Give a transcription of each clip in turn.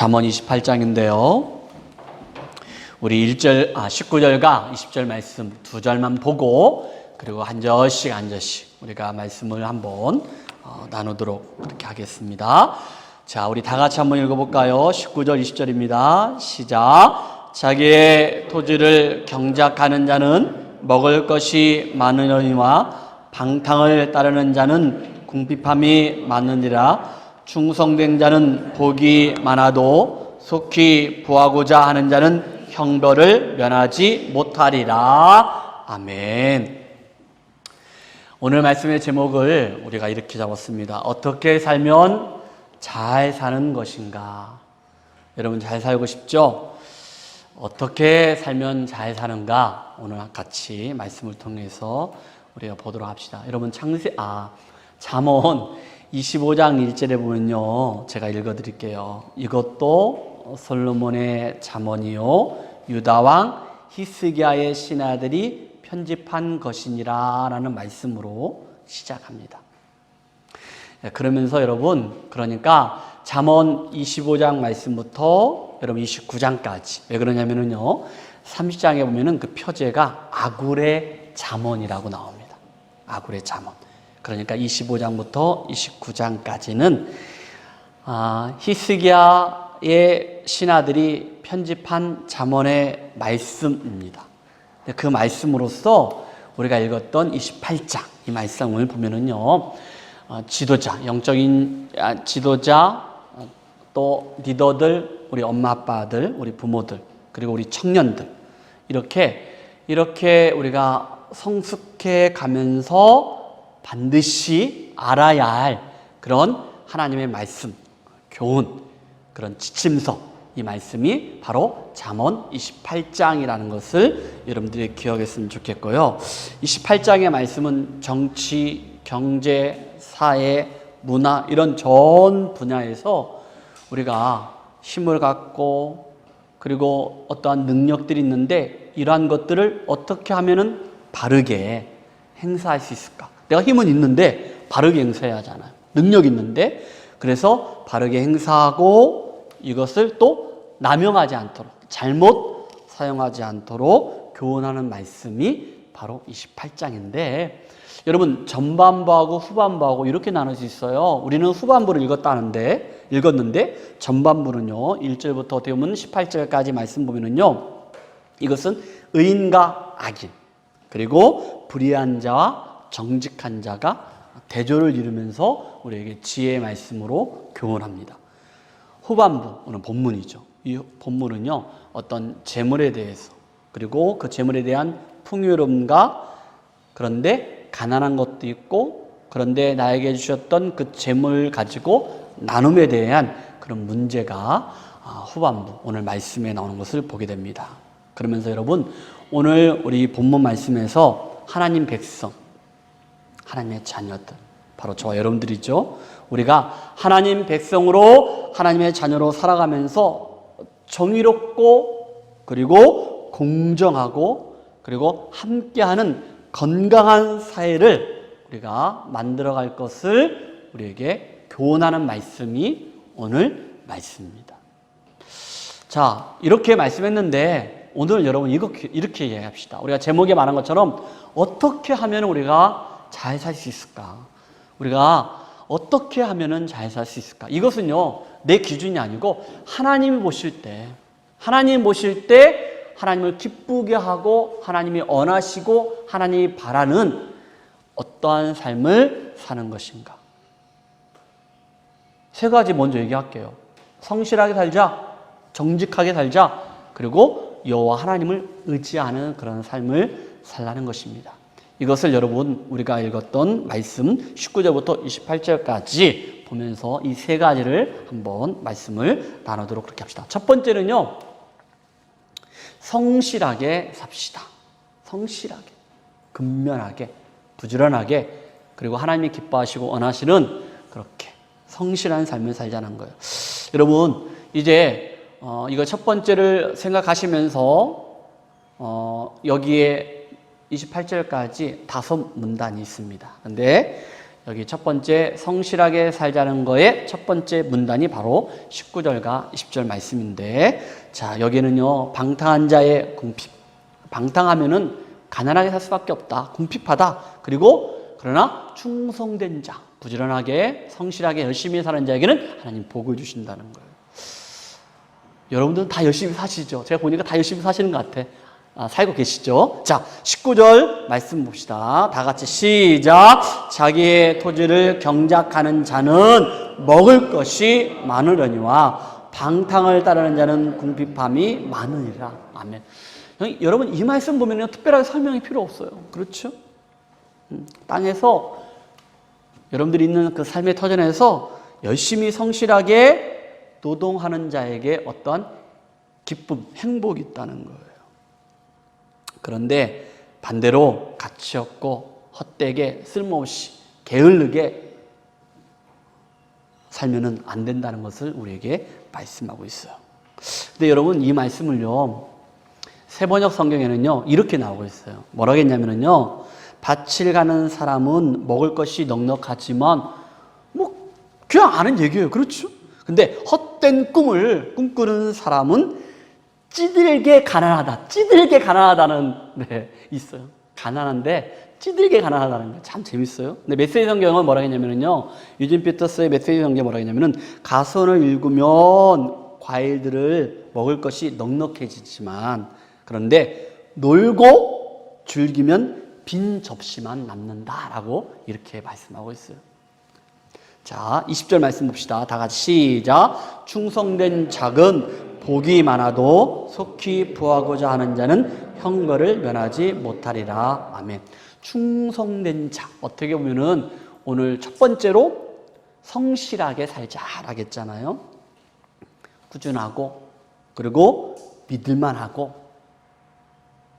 잠언 28장인데요. 우리 19절과 20절 말씀 두 절만 보고 그리고 한 절씩 우리가 말씀을 한번 나누도록 그렇게 하겠습니다. 자, 우리 다 같이 한번 읽어볼까요? 19절 20절입니다. 시작. 자기의 토지를 경작하는 자는 먹을 것이 많으려니와 방탕을 따르는 자는 궁핍함이 많으니라. 충성된 자는 복이 많아도 속히 부하고자 하는 자는 형벌을 면하지 못하리라. 아멘. 오늘 말씀의 제목을 우리가 이렇게 잡았습니다. 어떻게 살면 잘 사는 것인가? 여러분 잘 살고 싶죠? 어떻게 살면 잘 사는가? 오늘 같이 말씀을 통해서 우리가 보도록 합시다. 여러분 잠언 25장 1절에 보면요, 제가 읽어드릴게요. 이것도 솔로몬의 잠언이요 유다왕 히스기야의 신하들이 편집한 것이니라 라는 말씀으로 시작합니다. 그러면서 여러분, 그러니까 잠언 25장 말씀부터 여러분 29장까지, 왜 그러냐면요 30장에 보면은 그 표제가 아굴의 잠언이라고 나옵니다. 아굴의 잠언. 그러니까 25장부터 29장까지는 히스기야의 신하들이 편집한 잠언의 말씀입니다. 그 말씀으로서 우리가 읽었던 28장 이 말씀을 보면은요, 지도자, 영적인 지도자, 또 리더들, 우리 엄마 아빠들, 우리 부모들, 그리고 우리 청년들, 이렇게 우리가 성숙해 가면서 반드시 알아야 할 그런 하나님의 말씀, 교훈, 그런 지침서, 이 말씀이 바로 잠언 28장이라는 것을 여러분들이 기억했으면 좋겠고요. 28장의 말씀은 정치, 경제, 사회, 문화 이런 전 분야에서 우리가 힘을 갖고 그리고 어떠한 능력들이 있는데 이러한 것들을 어떻게 하면은 바르게 행사할 수 있을까? 내가 힘은 있는데 바르게 행사해야 하잖아요. 능력이 있는데, 그래서 바르게 행사하고 이것을 또 남용하지 않도록, 잘못 사용하지 않도록 교훈하는 말씀이 바로 28장인데, 여러분 전반부하고 후반부하고 이렇게 나눌 수 있어요. 우리는 후반부를 읽었는데 전반부는요 1절부터 어떻게 보면 18절까지 말씀 보면은요, 이것은 의인과 악인, 그리고 불의한 자와 정직한 자가 대조를 이루면서 우리에게 지혜의 말씀으로 교훈합니다. 후반부, 오늘 본문이죠. 이 본문은요, 어떤 재물에 대해서, 그리고 그 재물에 대한 풍요로움과, 그런데 가난한 것도 있고, 그런데 나에게 주셨던 그 재물 가지고 나눔에 대한 그런 문제가 후반부, 오늘 말씀에 나오는 것을 보게 됩니다. 그러면서 여러분, 오늘 우리 본문 말씀에서 하나님 백성, 하나님의 자녀들, 바로 저와 여러분들이죠. 우리가 하나님 백성으로, 하나님의 자녀로 살아가면서 정의롭고 그리고 공정하고 그리고 함께하는 건강한 사회를 우리가 만들어갈 것을 우리에게 교훈하는 말씀이 오늘 말씀입니다. 자, 이렇게 말씀했는데 오늘 여러분 이렇게 이야기합시다. 우리가 제목에 말한 것처럼 어떻게 하면 우리가 잘 살 수 있을까? 우리가 어떻게 하면 잘 살 수 있을까? 이것은요, 내 기준이 아니고 하나님이 보실 때 하나님을 기쁘게 하고 하나님이 원하시고 하나님이 바라는 어떠한 삶을 사는 것인가? 세 가지 먼저 얘기할게요. 성실하게 살자, 정직하게 살자, 그리고 여호와 하나님을 의지하는 그런 삶을 살라는 것입니다. 이것을 여러분, 우리가 읽었던 말씀 19절부터 28절까지 보면서 이 세 가지를 한번 말씀을 나누도록 그렇게 합시다. 첫 번째는요, 성실하게 삽시다. 성실하게, 근면하게, 부지런하게, 그리고 하나님이 기뻐하시고 원하시는 그렇게 성실한 삶을 살자는 거예요. 여러분, 이제 이거 첫 번째를 생각하시면서 여기에 28절까지 5문단이 있습니다. 근데 여기 첫 번째 성실하게 살자는 거의 첫 번째 문단이 바로 19절과 20절 말씀인데, 자, 여기는요, 방탕한 자의 궁핍. 방탕하면은 가난하게 살 수밖에 없다. 궁핍하다. 그리고 그러나 충성된 자, 부지런하게 성실하게 열심히 사는 자에게는 하나님 복을 주신다는 거예요. 여러분들은 다 열심히 사시죠? 제가 보니까 다 열심히 사시는 것 같아. 살고 계시죠? 자, 19절 말씀 봅시다. 다 같이 시작. 자기의 토지를 경작하는 자는 먹을 것이 많으려니와 방탕을 따르는 자는 궁핍함이 많으니라. 아멘. 여러분, 이 말씀 보면요, 특별하게 설명이 필요 없어요. 그렇죠? 땅에서 여러분들이 있는 그 삶의 터전에서 열심히 성실하게 노동하는 자에게 어떠한 기쁨, 행복이 있다는 거예요. 그런데 반대로 가치 없고 헛되게 쓸모없이 게을르게 살면은 안 된다는 것을 우리에게 말씀하고 있어요. 근데 여러분, 이 말씀을요, 세번역 성경에는요 이렇게 나오고 있어요. 뭐라고 했냐면요, 밭을 가는 사람은 먹을 것이 넉넉하지만 뭐 그냥 아는 얘기예요. 그렇죠? 근데 헛된 꿈을 꿈꾸는 사람은 찌들게 가난하다. 찌들게 가난하다는 있어요. 가난한데 찌들게 가난하다는 거 참 재밌어요. 근데 메시지 성경은 뭐라 했냐면요, 유진 피터스의 메시지 성경이 뭐라 했냐면은, 가선을 읽으면 과일들을 먹을 것이 넉넉해지지만, 그런데 놀고 즐기면 빈 접시만 남는다라고 이렇게 말씀하고 있어요. 자, 20절 말씀 봅시다. 다 같이 시작. 충성된 자는 복이 많아도 속히 부하고자 하는 자는 형벌을 면하지 못하리라. 아멘. 충성된 자, 어떻게 보면은 오늘 첫 번째로 성실하게 살자라고 했잖아요. 꾸준하고, 그리고 믿을만하고,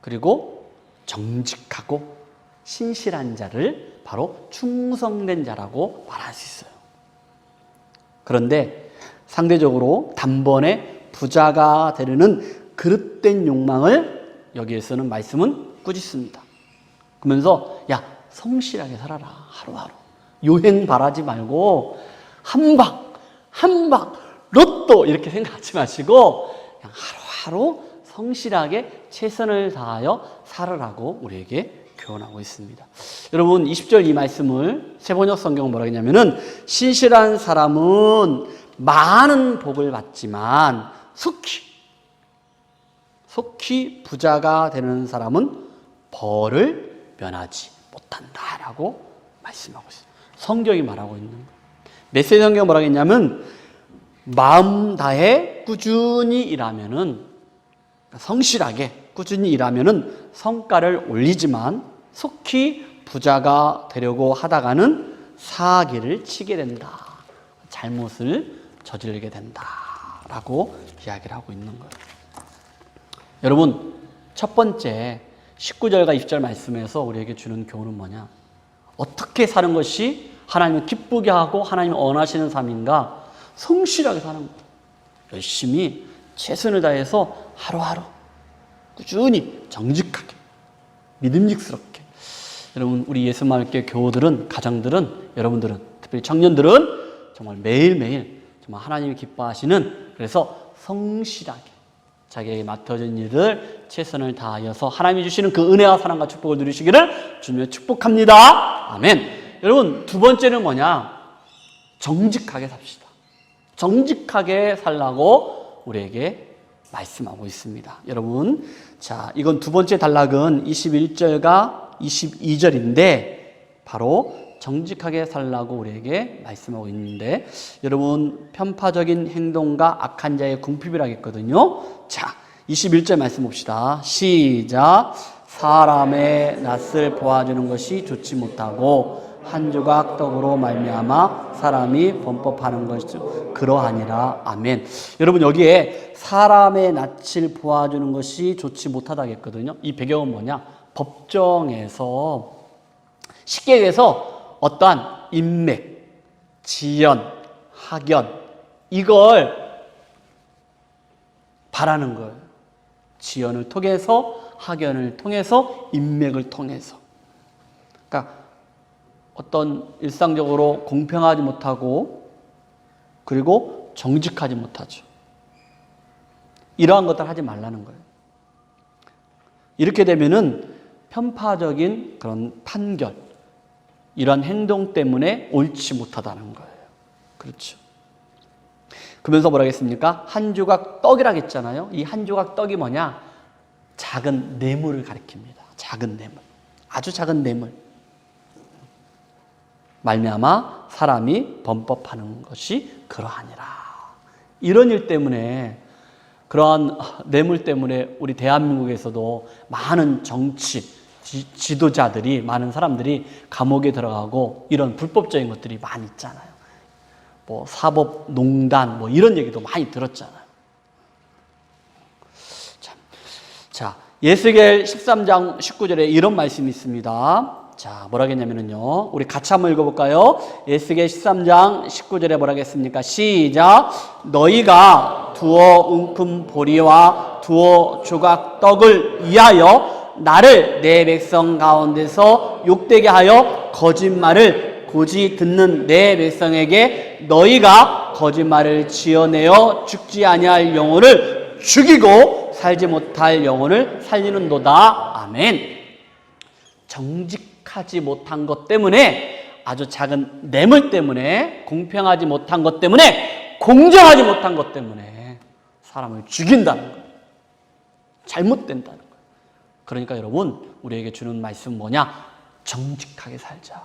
그리고 정직하고 신실한 자를 바로 충성된 자라고 말할 수 있어요. 그런데 상대적으로 단번에 부자가 되려는 그릇된 욕망을 여기에서는 말씀은 꾸짖습니다. 그러면서 야, 성실하게 살아라. 하루하루 요행 바라지 말고 한 방 로또 이렇게 생각하지 마시고 그냥 하루하루 성실하게 최선을 다하여 살으라고 우리에게 교훈하고 있습니다. 여러분, 20절 이 말씀을 세번역 성경은 뭐라고 했냐면은, 신실한 사람은 많은 복을 받지만 속히 부자가 되는 사람은 벌을 면하지 못한다라고 말씀하고 있어요. 성경이 말하고 있는 거예요. 메시지 성경은 뭐라고 했냐면, 마음 다해 꾸준히 일하면은, 성실하게 꾸준히 일하면은 성과를 올리지만 속히 부자가 되려고 하다가는 사기를 치게 된다. 잘못을 저지르게 된다라고 이야기를 하고 있는 거예요. 여러분, 첫 번째 19절과 20절 말씀에서 우리에게 주는 교훈은 뭐냐? 어떻게 사는 것이 하나님을 기쁘게 하고 하나님을 원하시는 삶인가? 성실하게 사는 거예요. 열심히 최선을 다해서 하루하루 꾸준히 정직하게 믿음직스럽게. 여러분, 우리 예수마을교회 교우들은, 가정들은, 여러분들은, 특별히 청년들은 정말 매일매일 정말 하나님이 기뻐하시는, 그래서 성실하게 자기에게 맡겨진 일을 최선을 다하여서 하나님이 주시는 그 은혜와 사랑과 축복을 누리시기를 주님의 축복합니다. 아멘. 여러분, 두 번째는 뭐냐? 정직하게 삽시다. 정직하게 살라고 우리에게 말씀하고 있습니다. 여러분, 자, 이건 두 번째 단락은 21절과 22절인데 바로 정직하게 살라고 우리에게 말씀하고 있는데, 여러분, 편파적인 행동과 악한 자의 궁핍이라고 했거든요. 자, 21절 말씀 봅시다. 시작. 사람의 낯을 보아주는 것이 좋지 못하고 한 조각 떡으로 말미암아 사람이 범법하는 것이 그러하니라. 아멘. 여러분, 여기에 사람의 낯을 보아주는 것이 좋지 못하다고 했거든요. 이 배경은 뭐냐? 법정에서 쉽게 얘기해서 어떠한 인맥, 지연, 학연, 이걸 바라는 거예요. 지연을 통해서, 학연을 통해서, 인맥을 통해서. 그러니까 어떤 일상적으로 공평하지 못하고 그리고 정직하지 못하죠. 이러한 것들 하지 말라는 거예요. 이렇게 되면은 편파적인 그런 판결, 이런 행동 때문에 옳지 못하다는 거예요. 그렇죠. 그러면서 뭐라 했습니까? 한 조각 떡이라고 했잖아요. 이 한 조각 떡이 뭐냐? 작은 뇌물을 가리킵니다. 작은 뇌물. 아주 작은 뇌물. 말미암아 사람이 범법하는 것이 그러하니라. 이런 일 때문에, 그러한 뇌물 때문에 우리 대한민국에서도 많은 정치 지도자들이, 많은 사람들이 감옥에 들어가고 이런 불법적인 것들이 많이 있잖아요. 뭐 사법농단 뭐 이런 얘기도 많이 들었잖아요. 자, 예스겔 13장 19절에 이런 말씀이 있습니다. 자, 뭐라 했냐면요. 우리 같이 한번 읽어볼까요? 예스겔 13장 19절에 뭐라 했습니까? 시작. 너희가 두어 움큼 보리와 두어 조각 떡을 위하여 나를 내 백성 가운데서 욕되게 하여 거짓말을 고지 듣는 내 백성에게 너희가 거짓말을 지어내어 죽지 아니할 영혼을 죽이고 살지 못할 영혼을 살리는도다. 아멘. 정직하지 못한 것 때문에, 아주 작은 뇌물 때문에, 공평하지 못한 것 때문에, 공정하지 못한 것 때문에 사람을 죽인다는 거예요. 잘못된다는 거예요. 그러니까 여러분, 우리에게 주는 말씀은 뭐냐? 정직하게 살자.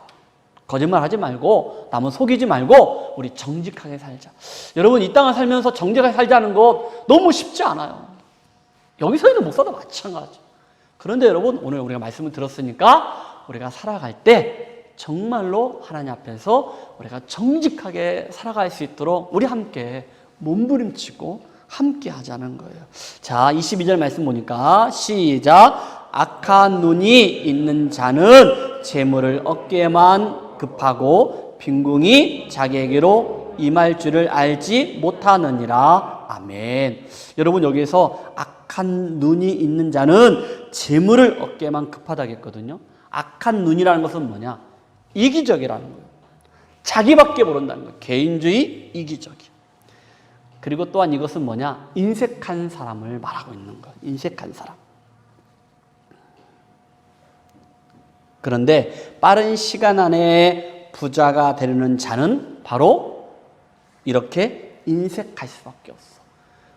거짓말 하지 말고, 남은 속이지 말고, 우리 정직하게 살자. 여러분, 이 땅을 살면서 정직하게 살자는 거 너무 쉽지 않아요. 여기서 있는 목사도 마찬가지. 그런데 여러분, 오늘 우리가 말씀을 들었으니까 우리가 살아갈 때 정말로 하나님 앞에서 우리가 정직하게 살아갈 수 있도록 우리 함께 몸부림치고 함께 하자는 거예요. 자, 22절 말씀 보니까 시작. 악한 눈이 있는 자는 재물을 얻기에만 급하고 빈궁이 자기에게로 임할 줄을 알지 못하느니라. 아멘. 여러분, 여기에서 악한 눈이 있는 자는 재물을 얻기에만 급하다고 했거든요. 악한 눈이라는 것은 뭐냐? 이기적이라는 거예요. 자기밖에 모른다는 거예요. 개인주의, 이기적이. 그리고 또한 이것은 뭐냐? 인색한 사람을 말하고 있는 거예요. 인색한 사람. 그런데 빠른 시간 안에 부자가 되려는 자는 바로 이렇게 인색할 수밖에 없어.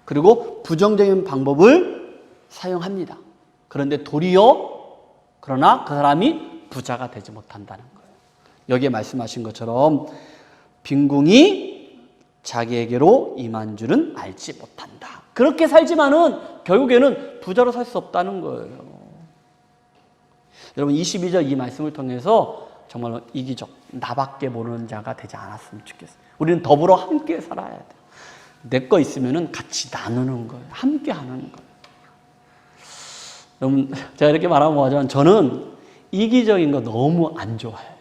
그리고 부정적인 방법을 사용합니다. 그런데 도리어 그러나 그 사람이 부자가 되지 못한다는 거예요. 여기에 말씀하신 것처럼 빈궁이 자기에게로 임한 줄은 알지 못한다. 그렇게 살지만은 결국에는 부자로 살 수 없다는 거예요. 여러분, 22절 이 말씀을 통해서 정말로 이기적, 나밖에 모르는 자가 되지 않았으면 좋겠어요. 우리는 더불어 함께 살아야 돼요. 내 거 있으면은 같이 나누는 거예요. 함께 하는 거예요. 여러분, 제가 이렇게 말하면 뭐하지만 저는 이기적인 거 너무 안 좋아해요.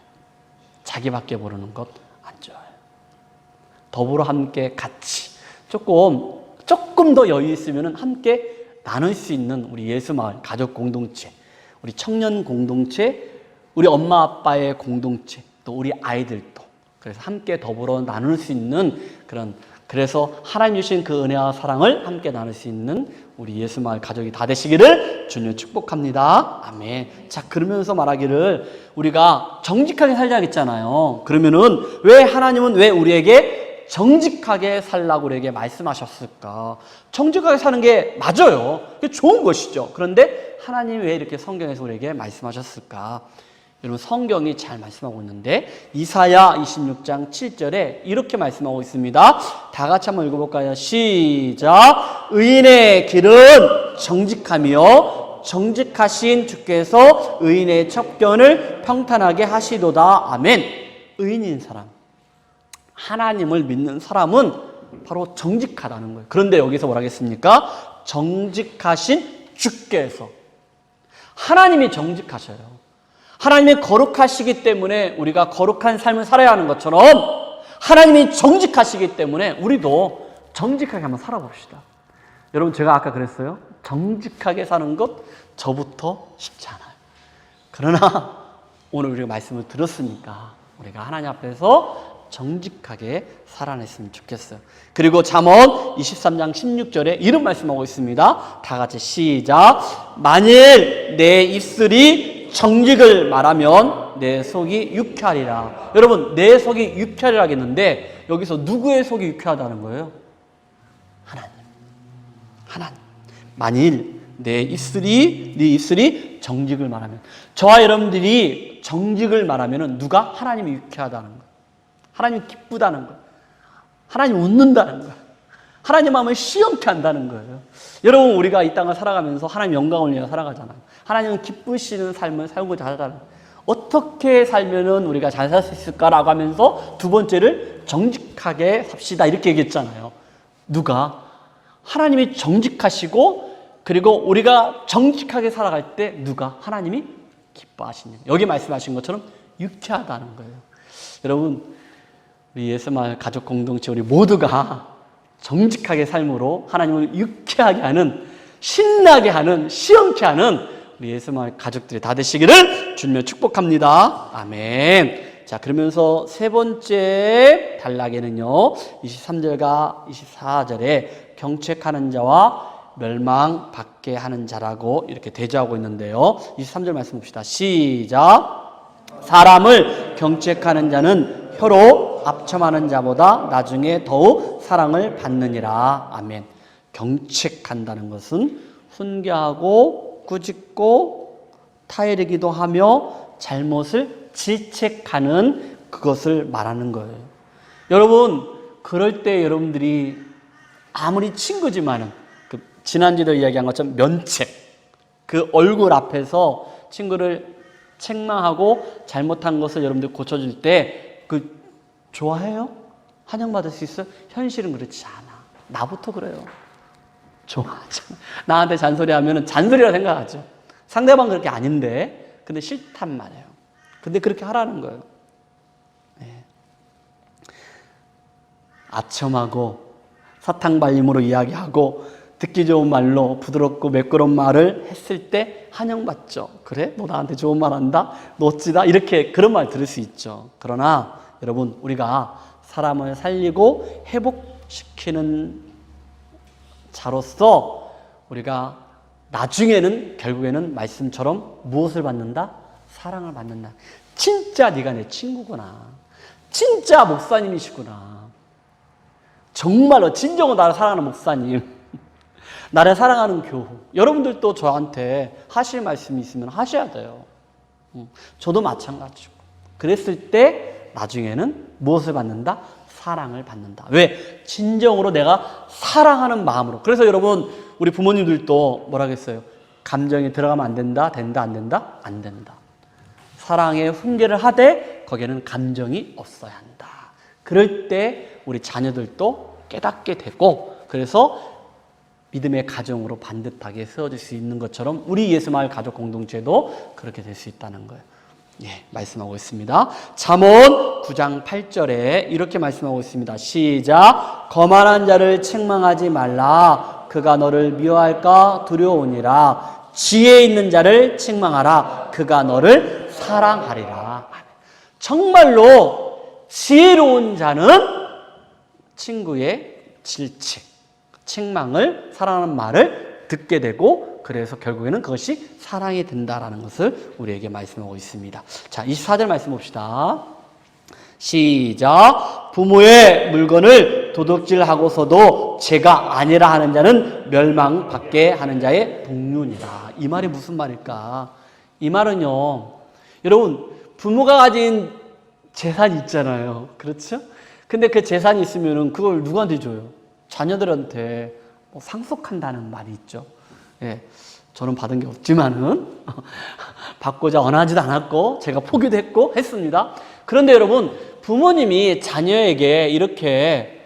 자기밖에 모르는 것 안 좋아해요. 더불어 함께 같이 조금 더 여유 있으면은 함께 나눌 수 있는 우리 예수마을 가족 공동체, 우리 청년 공동체, 우리 엄마 아빠의 공동체, 또 우리 아이들도, 그래서 함께 더불어 나눌 수 있는 그래서 하나님 주신 그 은혜와 사랑을 함께 나눌 수 있는 우리 예수마을 가족이 다 되시기를 주님 축복합니다. 아멘. 자, 그러면서 말하기를 우리가 정직하게 살자 했잖아요. 그러면은 하나님은 왜 우리에게 정직하게 살라고 우리에게 말씀하셨을까? 정직하게 사는 게 맞아요. 그게 좋은 것이죠. 그런데 하나님이 왜 이렇게 성경에서 우리에게 말씀하셨을까? 여러분, 성경이 잘 말씀하고 있는데 이사야 26장 7절에 이렇게 말씀하고 있습니다. 다 같이 한번 읽어볼까요? 시작. 의인의 길은 정직하며 정직하신 주께서 의인의 척견을 평탄하게 하시도다. 아멘. 의인인 사람, 하나님을 믿는 사람은 바로 정직하다는 거예요. 그런데 여기서 뭐라 하겠습니까? 정직하신 주께서. 하나님이 정직하셔요. 하나님이 거룩하시기 때문에 우리가 거룩한 삶을 살아야 하는 것처럼 하나님이 정직하시기 때문에 우리도 정직하게 한번 살아봅시다. 여러분, 제가 아까 그랬어요. 정직하게 사는 것 저부터 쉽지 않아요. 그러나 오늘 우리가 말씀을 들었으니까 우리가 하나님 앞에서 정직하게 살아냈으면 좋겠어요. 그리고 잠언 23장 16절에 이런 말씀하고 있습니다. 다 같이 시작. 만일 내 입술이 정직을 말하면 내 속이 유쾌하리라. 여러분, 내 속이 유쾌하리라 하겠는데 여기서 누구의 속이 유쾌하다는 거예요? 하나님. 만일 내 입술이 정직을 말하면, 저와 여러분들이 정직을 말하면 누가? 하나님이 유쾌하다는 거예요. 하나님이 기쁘다는 거예요. 하나님 웃는다는 거예요. 하나님 마음을 시원케 한다는 거예요. 여러분, 우리가 이 땅을 살아가면서 하나님 영광을 위해 살아가잖아요. 하나님은 기쁘시는 삶을 살고자 하잖아요. 어떻게 살면은 우리가 잘 살 수 있을까라고 하면서 두 번째를 정직하게 삽시다 이렇게 얘기했잖아요. 누가? 하나님이 정직하시고, 그리고 우리가 정직하게 살아갈 때 누가? 하나님이 기뻐하시는, 여기 말씀하신 것처럼 유쾌하다는 거예요. 여러분, 우리 예수마을 가족 공동체 우리 모두가 정직하게 삶으로 하나님을 유쾌하게 하는, 신나게 하는, 시원케 하는 우리 예수마을 가족들이 다 되시기를 주님의 축복합니다. 아멘. 자, 그러면서 세 번째 단락에는요, 23절과 24절에 경책하는 자와 멸망받게 하는 자라고 이렇게 대조하고 있는데요. 23절 말씀 봅시다. 시작. 사람을 경책하는 자는 혀로 압첨하는 자보다 나중에 더욱 사랑을 받느니라. 아멘. 경책한다는 것은 훈계하고 꾸짖고 타이르기도 하며 잘못을 질책하는 그것을 말하는 거예요. 여러분, 그럴 때 여러분들이 아무리 친구지만은 지난주에도 이야기한 것처럼 면책, 그 얼굴 앞에서 친구를 책망하고 잘못한 것을 여러분들 고쳐줄 때 좋아해요? 환영받을 수 있어요? 현실은 그렇지 않아. 나부터 그래요. 좋아하잖아. 나한테 잔소리하면 잔소리라 생각하죠. 상대방 그렇게 아닌데, 근데 싫단 말이에요. 근데 그렇게 하라는 거예요. 네. 아첨하고 사탕발림으로 이야기하고 듣기 좋은 말로 부드럽고 매끄러운 말을 했을 때 환영받죠. 그래? 너 나한테 좋은 말 한다? 너 어찌다? 이렇게 그런 말 들을 수 있죠. 그러나 여러분, 우리가 사람을 살리고 회복시키는 자로서 우리가 나중에는 결국에는 말씀처럼 무엇을 받는다? 사랑을 받는다. 진짜 네가 내 친구구나. 진짜 목사님이시구나. 정말로 진정으로 나를 사랑하는 목사님, 나를 사랑하는 교우. 여러분들도 저한테 하실 말씀이 있으면 하셔야 돼요. 저도 마찬가지고. 그랬을 때 나중에는 무엇을 받는다? 사랑을 받는다. 왜? 진정으로 내가 사랑하는 마음으로. 그래서 여러분, 우리 부모님들도 뭐라 그랬어요? 감정에 들어가면 안 된다? 된다? 안 된다? 안 된다. 사랑에 훈계를 하되 거기에는 감정이 없어야 한다. 그럴 때 우리 자녀들도 깨닫게 되고, 그래서 믿음의 가정으로 반듯하게 세워질 수 있는 것처럼 우리 예수마을 가족 공동체도 그렇게 될 수 있다는 거예요. 예, 말씀하고 있습니다. 잠언 9장 8절에 이렇게 말씀하고 있습니다. 시작. 거만한 자를 책망하지 말라. 그가 너를 미워할까 두려우니라. 지혜 있는 자를 책망하라. 그가 너를 사랑하리라. 정말로 지혜로운 자는 친구의 질책, 책망을, 사랑하는 말을 듣게 되고, 그래서 결국에는 그것이 사랑이 된다라는 것을 우리에게 말씀하고 있습니다. 자, 24절 말씀 봅시다. 시작. 부모의 물건을 도둑질하고서도 죄가 아니라 하는 자는 멸망받게 하는 자의 동료니라. 이 말이 무슨 말일까? 이 말은요, 여러분, 부모가 가진 재산이 있잖아요. 그렇죠? 근데 그 재산이 있으면 그걸 누구한테 줘요? 자녀들한테 상속한다는 말이 있죠. 예, 저는 받은 게 없지만은 받고자 원하지도 않았고 제가 포기도 했고 했습니다. 그런데 여러분, 부모님이 자녀에게 이렇게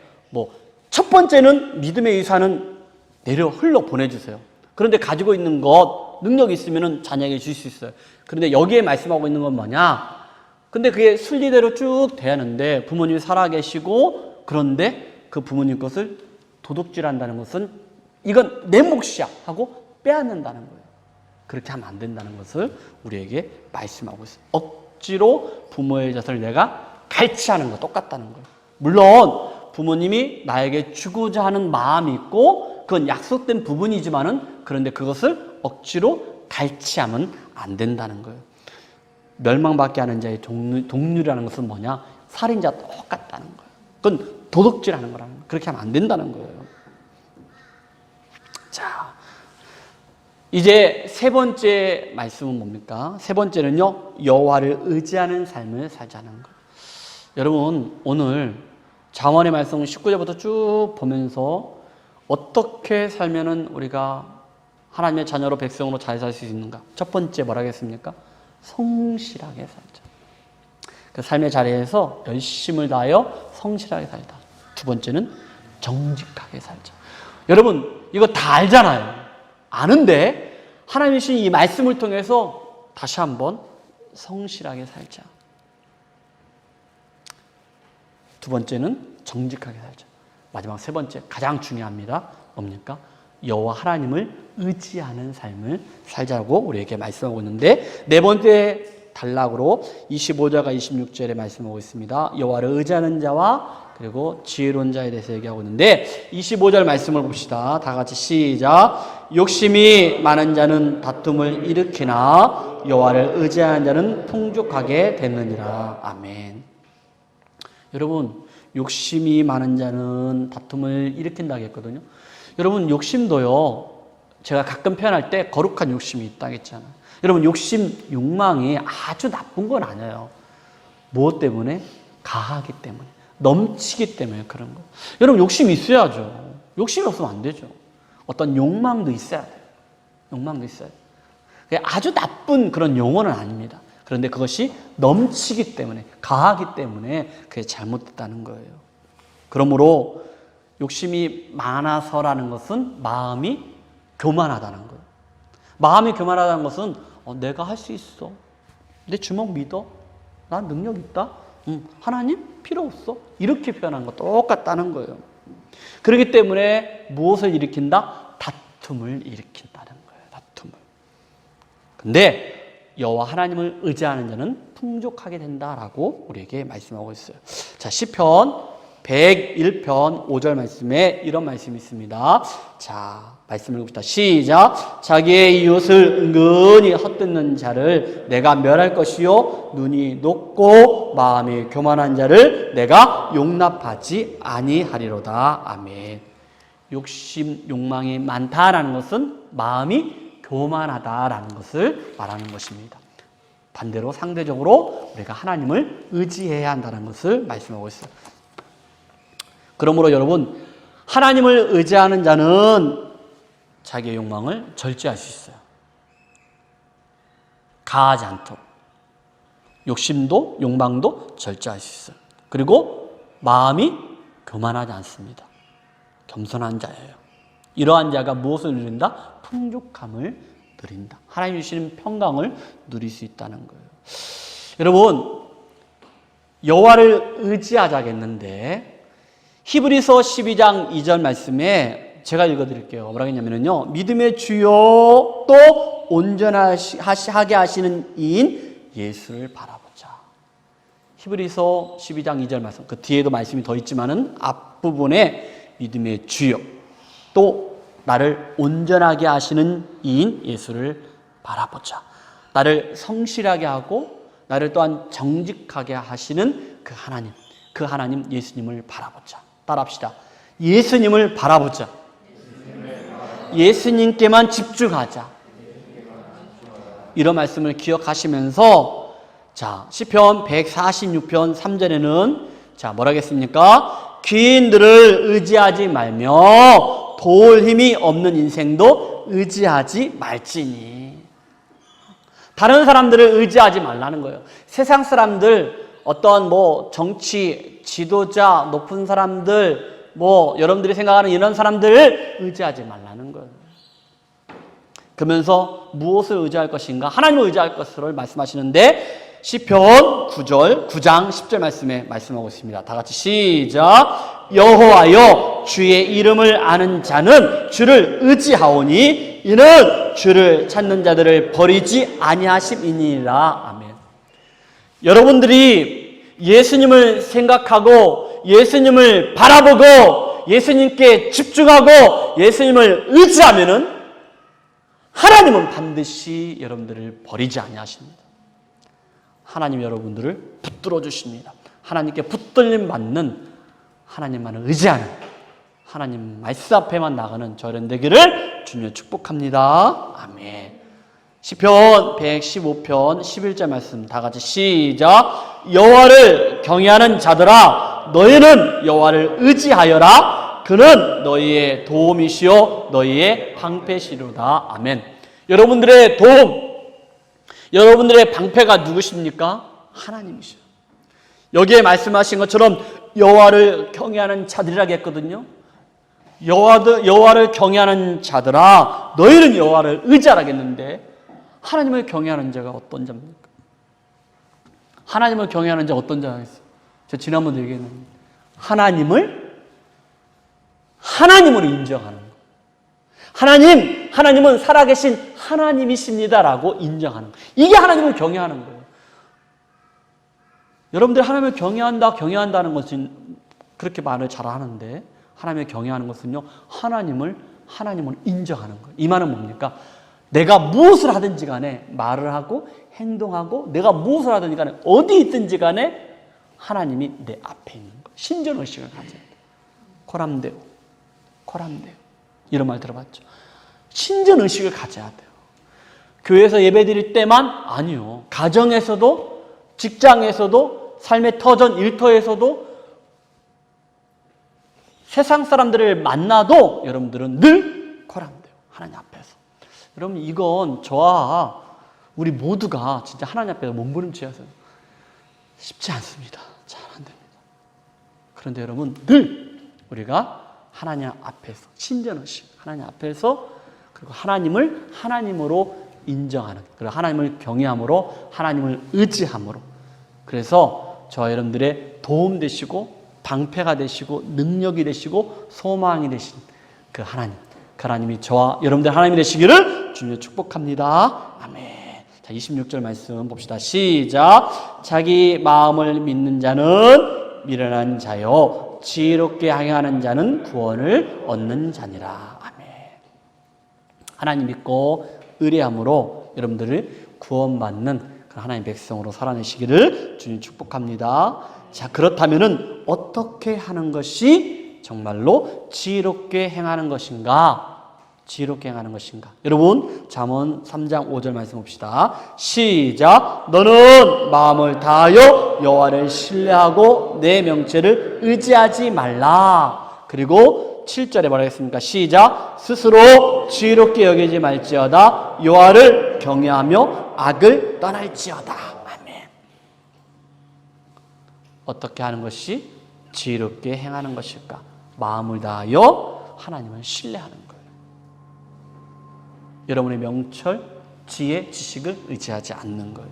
첫 번째는 믿음의 유산은 내려 흘러 보내주세요. 그런데 가지고 있는 것, 능력이 있으면 자녀에게 줄 수 있어요. 그런데 여기에 말씀하고 있는 건 뭐냐? 근데 그게 순리대로 쭉 돼야 하는데 부모님이 살아계시고, 그런데 그 부모님 것을 도둑질한다는 것은 이건 내 몫이야 하고 빼앗는다는 거예요. 그렇게 하면 안 된다는 것을 우리에게 말씀하고 있어요. 억지로 부모의 자산을 내가 갈취하는 거 똑같다는 거예요. 물론 부모님이 나에게 주고자 하는 마음이 있고 그건 약속된 부분이지만은 그런데 그것을 억지로 갈취하면 안 된다는 거예요. 멸망받게 하는 자의 동률이라는 것은 뭐냐? 살인자 똑같다는 거예요. 그건 도둑질하는 거라는 거예요. 그렇게 하면 안 된다는 거예요. 자, 이제 세 번째 말씀은 뭡니까? 세 번째는요, 여호와를 의지하는 삶을 살자는 거예요. 여러분, 오늘 잠언의 말씀 19절부터 쭉 보면서 어떻게 살면은 우리가 하나님의 자녀로 백성으로 잘 살 수 있는가? 첫 번째 뭐라 하겠습니까? 성실하게 살자. 그 삶의 자리에서 열심을 다하여 성실하게 살자. 두 번째는 정직하게 살자. 여러분, 이거 다 알잖아요. 아는데 하나님이 주신 이 말씀을 통해서 다시 한번 성실하게 살자. 두 번째는 정직하게 살자. 마지막 세 번째, 가장 중요합니다. 뭡니까? 여호와 하나님을 의지하는 삶을 살자고 우리에게 말씀하고 있는데, 네 번째 단락으로 25절과 26절에 말씀하고 있습니다. 여호와를 의지하는 자와 그리고 지혜로운 자에 대해서 얘기하고 있는데, 25절 말씀을 봅시다. 다 같이 시작. 욕심이 많은 자는 다툼을 일으키나 여호와를 의지하는 자는 풍족하게 되느니라. 아멘. 여러분, 욕심이 많은 자는 다툼을 일으킨다고 했거든요. 여러분, 욕심도요, 제가 가끔 표현할 때 거룩한 욕심이 있다고 했잖아요. 여러분, 욕망이 아주 나쁜 건 아니에요. 무엇 때문에? 가하기 때문에, 넘치기 때문에 그런 거예요. 여러분, 욕심이 있어야죠. 욕심이 없으면 안 되죠. 어떤 욕망도 있어야 돼요. 욕망도 있어야 돼요. 아주 나쁜 그런 용어는 아닙니다. 그런데 그것이 넘치기 때문에, 가하기 때문에 그게 잘못됐다는 거예요. 그러므로 욕심이 많아서라는 것은 마음이 교만하다는 거예요. 마음이 교만하다는 것은 내가 할 수 있어. 내 주먹 믿어. 난 능력 있다. 하나님 필요 없어. 이렇게 표현하는 거 똑같다는 거예요. 그렇기 때문에 무엇을 일으킨다? 다툼을 일으킨다는 거예요. 다툼을. 근데 여호와 하나님을 의지하는 자는 풍족하게 된다라고 우리에게 말씀하고 있어요. 자, 시편 101편 5절 말씀에 이런 말씀이 있습니다. 자, 말씀을 읽읍시다. 시작. 자기의 이웃을 은근히 헛듣는 자를 내가 멸할 것이요, 눈이 높고 마음이 교만한 자를 내가 용납하지 아니하리로다. 아멘. 욕망이 많다라는 것은 마음이 교만하다라는 것을 말하는 것입니다. 반대로 상대적으로 우리가 하나님을 의지해야 한다는 것을 말씀하고 있어요. 그러므로 여러분, 하나님을 의지하는 자는 자기의 욕망을 절제할 수 있어요. 가하지 않도록. 욕심도 욕망도 절제할 수 있어요. 그리고 마음이 교만하지 않습니다. 겸손한 자예요. 이러한 자가 무엇을 누린다? 풍족함을 누린다. 하나님 주시는 평강을 누릴 수 있다는 거예요. 여러분, 여호와를 의지하자겠는데 히브리서 12장 2절 말씀에 제가 읽어드릴게요. 뭐라고 했냐면요, 믿음의 주요 또 온전하게 하시는 이인 예수를 바라보자. 히브리서 12장 2절 말씀, 그 뒤에도 말씀이 더 있지만은 앞부분에 믿음의 주요 또 나를 온전하게 하시는 이인 예수를 바라보자. 나를 성실하게 하고 나를 또한 정직하게 하시는 그 하나님 예수님을 바라보자. 따라합시다. 예수님을 바라보자. 예수님께만 집중하자. 이런 말씀을 기억하시면서, 자, 시편 146편 3절에는 자, 뭐라 하겠습니까? 귀인들을 의지하지 말며 도울 힘이 없는 인생도 의지하지 말지니. 다른 사람들을 의지하지 말라는 거예요. 세상 사람들, 어떤 정치, 지도자, 높은 사람들, 여러분들이 생각하는 이런 사람들을 의지하지 말라는 거예요. 그러면서 무엇을 의지할 것인가? 하나님을 의지할 것을 말씀하시는데, 시편 9장 10절 말씀에 말씀하고 있습니다. 다 같이 시작. 여호와여, 주의 이름을 아는 자는 주를 의지하오니 이는 주를 찾는 자들을 버리지 아니하심이니라. 아멘. 여러분들이 예수님을 생각하고 예수님을 바라보고 예수님께 집중하고 예수님을 의지하면은 하나님은 반드시 여러분들을 버리지 아니하십니다. 하나님 여러분들을 붙들어 주십니다. 하나님께 붙들림 받는, 하나님만을 의지하는, 하나님 말씀 앞에만 나가는 저런 되기를 주님 축복합니다. 아멘. 시편 115편 11절 말씀 다 같이 시작. 여호와를 경외하는 자들아 너희는 여호와를 의지하여라. 그는 너희의 도움이시요 너희의 방패시로다. 아멘. 여러분들의 도움, 여러분들의 방패가 누구십니까? 하나님이시죠. 여기에 말씀하신 것처럼 여호와를 경외하는 자들이라고 했거든요. 여호와를 경외하는 자들아 너희는 여호와를 의지하라 했는데 하나님을 경외하는 자가 어떤 자입니까? 하나님을 경외하는 자 어떤 자가 있어요? 제가 지난번에 얘기했는데 하나님으로 인정하는 거. 하나님은 살아계신 하나님이십니다라고 인정하는 거. 이게 하나님을 경외하는 거예요. 여러분들 하나님을 경외한다는 것은 그렇게 말을 잘 하는데 하나님을 경외하는 것은요, 하나님을 인정하는 거예요. 이 말은 뭡니까? 내가 무엇을 하든지 간에 말을 하고 행동하고 내가 무엇을 하든지 간에 어디 있든지 간에 하나님이 내 앞에 있는 거예요. 신전의식을 가져야 돼요. 코람데오 이런 말 들어봤죠? 신전의식을 가져야 돼요. 교회에서 예배드릴 때만 아니요. 가정에서도 직장에서도 삶의 터전 일터에서도 세상 사람들을 만나도 여러분들은 늘 코람데오 하나님 앞에서. 여러분 이건 저와 우리 모두가 진짜 하나님 앞에서 몸부림쳐서 쉽지 않습니다. 잘 안 됩니다. 그런데 여러분 늘 우리가 하나님 앞에서 신전의식 하나님 앞에서 그리고 하나님을 하나님으로 인정하는 그리고 하나님을 경외함으로 하나님을 의지함으로 그래서 저와 여러분들의 도움 되시고 방패가 되시고 능력이 되시고 소망이 되신 그 하나님이 저와 여러분들 하나님이 되시기를 주님의 축복합니다. 아멘. 자, 26절 말씀 봅시다. 시작. 자기 마음을 믿는 자는 미련한 자요 지혜롭게 행하는 자는 구원을 얻는 자니라. 아멘. 하나님 믿고 의뢰함으로 여러분들을 구원받는 하나님의 백성으로 살아내시기를 주님 축복합니다. 자, 그렇다면은 어떻게 하는 것이 정말로 지혜롭게 행하는 것인가? 지혜롭게 행하는 것인가? 여러분, 잠언 3장 5절 말씀 봅시다. 시작. 너는 마음을 다하여 여호와를 신뢰하고 내 명체를 의지하지 말라. 그리고 7절에 뭐라겠습니까? 시작. 스스로 지혜롭게 여기지 말지어다. 여호와를 경외하며 악을 떠날지어다. 아멘. 어떻게 하는 것이 지혜롭게 행하는 것일까? 마음을 다하여 하나님을 신뢰하는 거예요. 여러분의 명철, 지혜, 지식을 의지하지 않는 거예요.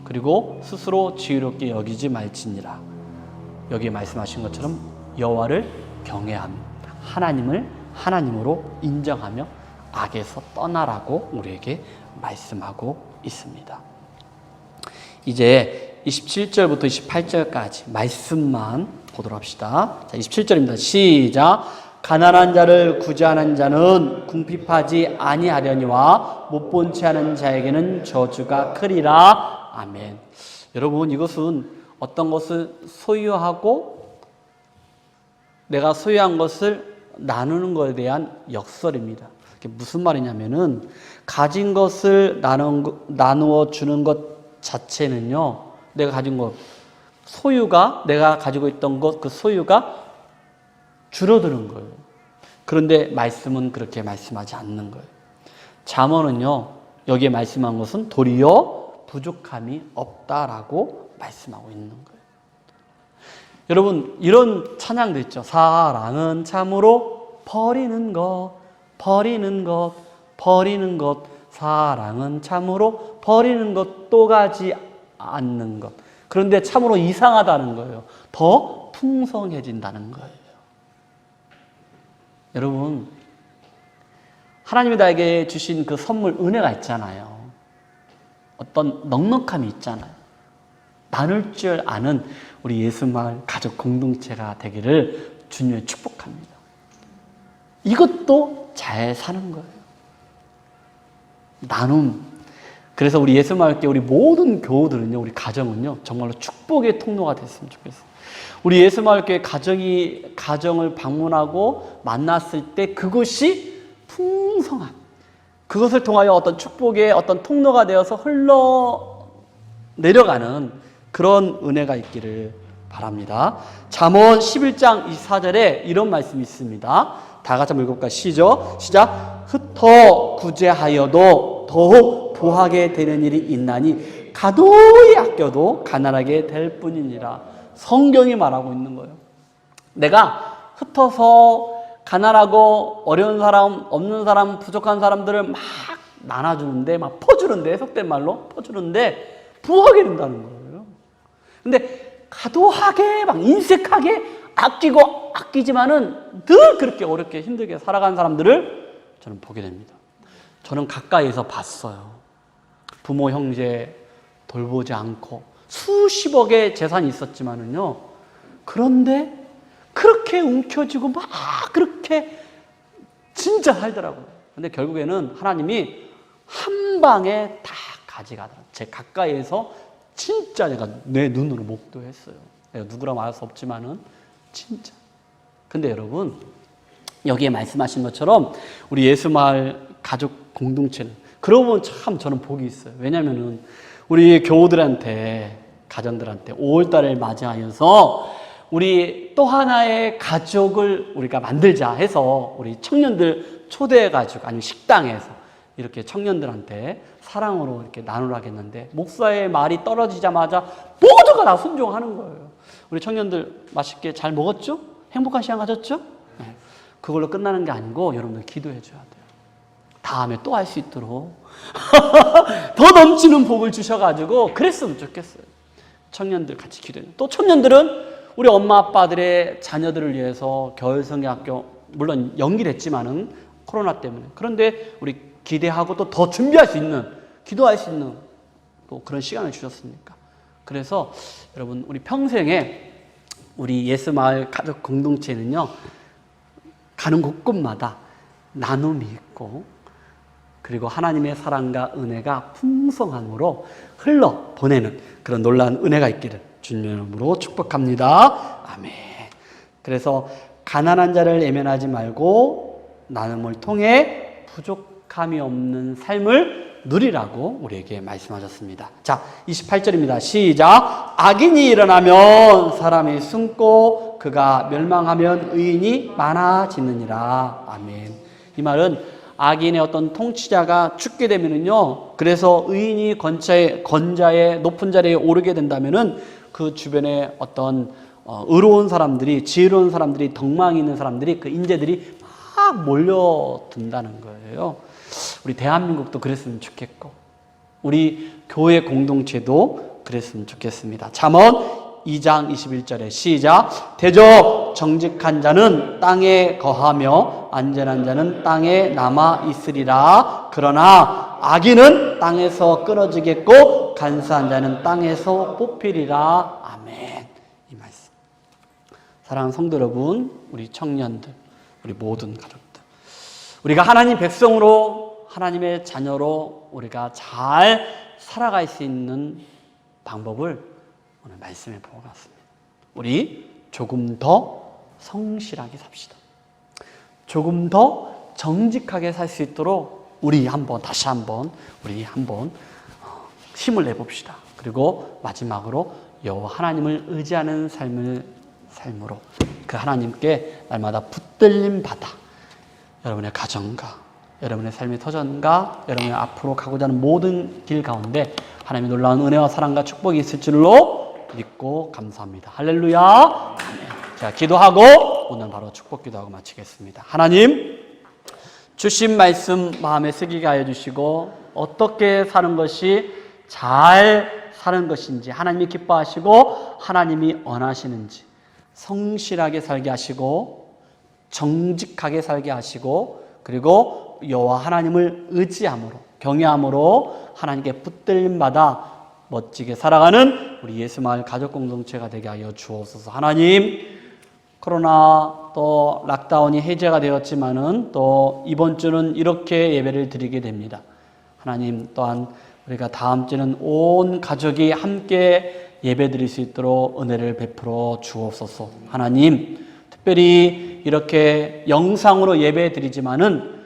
그리고 스스로 지혜롭게 여기지 말지니라. 여기에 말씀하신 것처럼 여호와를 경외하며 하나님을 하나님으로 인정하며 악에서 떠나라고 우리에게 말씀하고 있습니다. 이제 27절부터 28절까지 말씀만 보도록 합시다. 자, 27절입니다. 시작. 가난한 자를 구제하는 자는 궁핍하지 아니하려니와 못 본 채 하는 자에게는 저주가 크리라. 아멘. 여러분 이것은 어떤 것을 소유하고 내가 소유한 것을 나누는 것에 대한 역설입니다. 그게 무슨 말이냐면은 가진 것을 나누어 주는 것 자체는요, 내가 가진 것, 소유가, 내가 가지고 있던 것, 그 소유가 줄어드는 거예요. 그런데 말씀은 그렇게 말씀하지 않는 거예요. 잠언은요, 여기에 말씀한 것은 도리어 부족함이 없다라고 말씀하고 있는 거예요. 여러분, 이런 찬양도 있죠. 사랑은 참으로 버리는 것. 사랑은 참으로 버리는 것, 또 가지 않는 것. 그런데 참으로 이상하다는 거예요. 더 풍성해진다는 거예요. 여러분, 하나님이 나에게 주신 그 선물, 은혜가 있잖아요. 어떤 넉넉함이 있잖아요. 나눌 줄 아는 우리 예수마을 가족 공동체가 되기를 주님의 축복합니다. 이것도 잘 사는 거예요. 나눔. 그래서 우리 예수마을교회 우리 모든 교우들은요, 우리 가정은요, 정말로 축복의 통로가 됐으면 좋겠어요. 우리 예수마을교회 가정을 방문하고 만났을 때 그것이 풍성한, 그것을 통하여 어떤 축복의 어떤 통로가 되어서 흘러 내려가는 그런 은혜가 있기를 바랍니다. 잠언 11장 24절에 이런 말씀이 있습니다. 다 같이 한번 읽어볼까요? 시작. 흩어 구제하여도 더욱 보하게 되는 일이 있나니 가도히 아껴도 가난하게 될 뿐이니라. 성경이 말하고 있는 거예요. 내가 흩어서 가난하고 어려운 사람, 없는 사람, 부족한 사람들을 막 나눠주는데, 막 퍼주는데, 속된 말로 퍼주는데 부하게 된다는 거예요. 근데 가도하게 막 인색하게 아끼고 아끼지만은 늘 그렇게 어렵게 힘들게 살아가는 사람들을 저는 보게 됩니다. 저는 가까이에서 봤어요. 부모 형제 돌보지 않고 수십억의 재산이 있었지만은요, 그런데 그렇게 움켜쥐고 막 그렇게 진짜 살더라고요. 근데 결국에는 하나님이 한 방에 다 가져가더라고요. 제 가까이에서 진짜 내가 내 눈으로 목도했어요. 내가 누구라 말할 수 없지만은 진짜. 근데 여러분, 여기에 말씀하신 것처럼 우리 예수마을 가족 공동체는, 그러고 보면 참 저는 복이 있어요. 왜냐면은 우리 교우들한테, 가정들한테 5월달을 맞이하여서 우리 또 하나의 가족을 우리가 만들자 해서 우리 청년들 초대해가지고, 아니면 식당에서 이렇게 청년들한테 사랑으로 이렇게 나누라겠는데, 목사의 말이 떨어지자마자 모두가 다 순종하는 거예요. 우리 청년들 맛있게 잘 먹었죠? 행복한 시간 가졌죠? 네. 그걸로 끝나는 게 아니고 여러분들 기도해 줘야 돼요. 다음에 또 할 수 있도록 더 넘치는 복을 주셔가지고 그랬으면 좋겠어요. 청년들 같이 기도해요. 또 청년들은 우리 엄마 아빠들의 자녀들을 위해서 겨울성경학교, 물론 연기됐지만은 코로나 때문에, 그런데 우리 기대하고 또 더 준비할 수 있는, 기도할 수 있는 또 그런 시간을 주셨으니까. 그래서 여러분, 우리 평생에 우리 예수마을 가족 공동체는요, 가는 곳곳마다 나눔이 있고, 그리고 하나님의 사랑과 은혜가 풍성함으로 흘러 보내는 그런 놀라운 은혜가 있기를 주님의 이름으로 축복합니다. 아멘. 그래서 가난한 자를 외면하지 말고 나눔을 통해 부족함이 없는 삶을 누리라고 우리에게 말씀하셨습니다. 자, 28절입니다. 시작. 악인이 일어나면 사람이 숨고 그가 멸망하면 의인이 많아지느니라. 아멘. 이 말은 악인의 어떤 통치자가 죽게 되면은요, 그래서 의인이 권자의 높은 자리에 오르게 된다면은 그 주변에 어떤 의로운 사람들이, 지혜로운 사람들이, 덕망이 있는 사람들이, 그 인재들이 막 몰려든다는 거예요. 우리 대한민국도 그랬으면 좋겠고, 우리 교회 공동체도 그랬으면 좋겠습니다. 잠언 2장 21절에 시작. 대저 정직한 자는 땅에 거하며 안전한 자는 땅에 남아 있으리라. 그러나 악인은 땅에서 끊어지겠고 간사한 자는 땅에서 뽑히리라. 아멘. 이 말씀. 사랑하는 성도 여러분, 우리 청년들, 우리 모든 가족들, 우리가 하나님 백성으로, 하나님의 자녀로 우리가 잘 살아갈 수 있는 방법을 오늘 말씀해 보고 갔습니다. 우리 조금 더 성실하게 삽시다. 조금 더 정직하게 살 수 있도록 우리 다시 한번 힘을 내봅시다. 그리고 마지막으로 여호와 하나님을 의지하는 삶으로 그 하나님께 날마다 붙들림 받아 여러분의 가정과 여러분의 삶의 터전과 여러분의 앞으로 가고자 하는 모든 길 가운데 하나님의 놀라운 은혜와 사랑과 축복이 있을 줄로 믿고 감사합니다. 할렐루야. 아멘. 자, 기도하고 오늘 바로 축복 기도하고 마치겠습니다. 하나님, 주신 말씀 마음에 새기게 하여 주시고, 어떻게 사는 것이 잘 사는 것인지 하나님이 기뻐하시고 하나님이 원하시는지 성실하게 살게 하시고 정직하게 살게 하시고, 그리고 여호와 하나님을 의지함으로, 경외함으로 하나님께 붙들림 받아 멋지게 살아가는 우리 예수마을 가족 공동체가 되게 하여 주옵소서. 하나님, 코로나 또 락다운이 해제가 되었지만은 또 이번 주는 이렇게 예배를 드리게 됩니다. 하나님, 또한 우리가 다음 주는 온 가족이 함께 예배 드릴 수 있도록 은혜를 베풀어 주옵소서. 하나님, 특별히 이렇게 영상으로 예배 드리지만은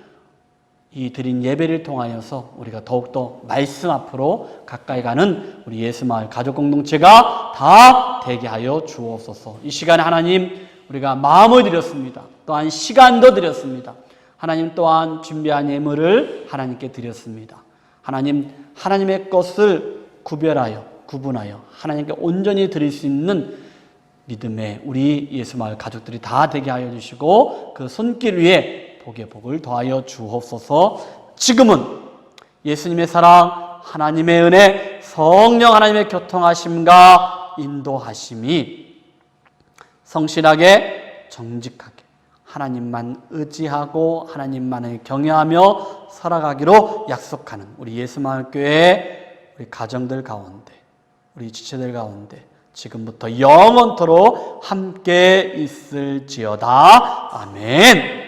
이 드린 예배를 통하여서 우리가 더욱더 말씀 앞으로 가까이 가는 우리 예수마을 가족 공동체가 다 되게 하여 주옵소서. 이 시간에 하나님, 우리가 마음을 드렸습니다. 또한 시간도 드렸습니다. 하나님, 또한 준비한 예물을 하나님께 드렸습니다. 하나님, 하나님의 것을 구분하여 하나님께 온전히 드릴 수 있는 믿음의 우리 예수마을 가족들이 다 되게 하여 주시고 그 손길 위에 복의 복을 더하여 주옵소서. 지금은 예수님의 사랑, 하나님의 은혜, 성령 하나님의 교통하심과 인도하심이 성실하게 정직하게 하나님만 의지하고 하나님만을 경외하며 살아가기로 약속하는 우리 예수마을교회 우리 가정들 가운데, 우리 지체들 가운데 지금부터 영원토록 함께 있을지어다. 아멘.